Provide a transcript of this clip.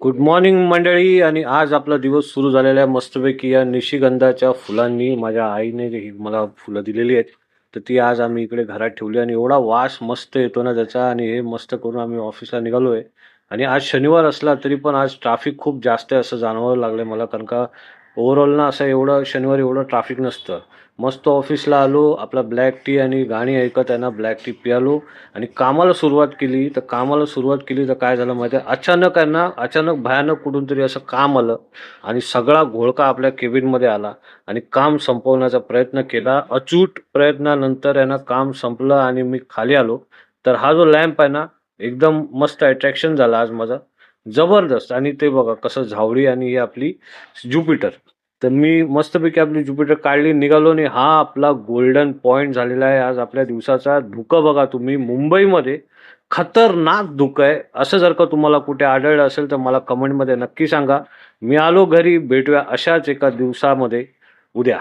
Good morning मंडळी. आणि आज आपला दिवस सुरू झालेला आहे मस्तपैकी या निशिगंधाच्या फुलांनी. माझ्या आईने ही मला फुलं दिलेली आहेत, तर ती आज आम्ही इकडे घरात ठेवली आणि एवढा वास मस्त येतो ना त्याचा. आणि हे मस्त करून आम्ही ऑफिसला निघालोय. आणि आज शनिवार असला तरी पण आज ट्रॅफिक खूप जास्त आहे असं जाणवायला लागलंय मला, कारण का ओव्हरऑल ना असं एवढं शनिवारी एवढं ट्रॅफिक नसतं. मस्त ऑफिसला आलो, आपला ब्लॅक टी आणि गाणी ऐकत आहे ना ब्लॅक टी पियालो आणि कामाला सुरुवात केली. तर काय झालं माहिती आहे, अचानक आहे ना, अचानक भयानक कुठून तरी असं काम आलं आणि सगळा घोळका आपल्या केबिनमध्ये आला आणि काम संपवण्याचा प्रयत्न केला. अचूक प्रयत्नानंतर आहे ना काम संपलं आणि मी खाली आलो. तर हा जो लॅम्प आहे ना, एकदम मस्त अट्रॅक्शन झाला आज माझा, जबरदस्त. आणि ते बघा कसं झावळी आणि ही आपली ज्युपिटर. तर मी मस्तपैकी आपली ज्युपिटर काढली, निघालो आणि हा आपला गोल्डन पॉइंट झालेला आहे आज आपल्या दिवसाचा. धुकं बघा तुम्ही, मुंबईमध्ये खतरनाक धुकं आहे. असं जर का तुम्हाला कुठे आढळलं असेल तर मला कमेंटमध्ये नक्की सांगा. मी आलो घरी, भेटूया अशाच एका दिवसामध्ये उद्या.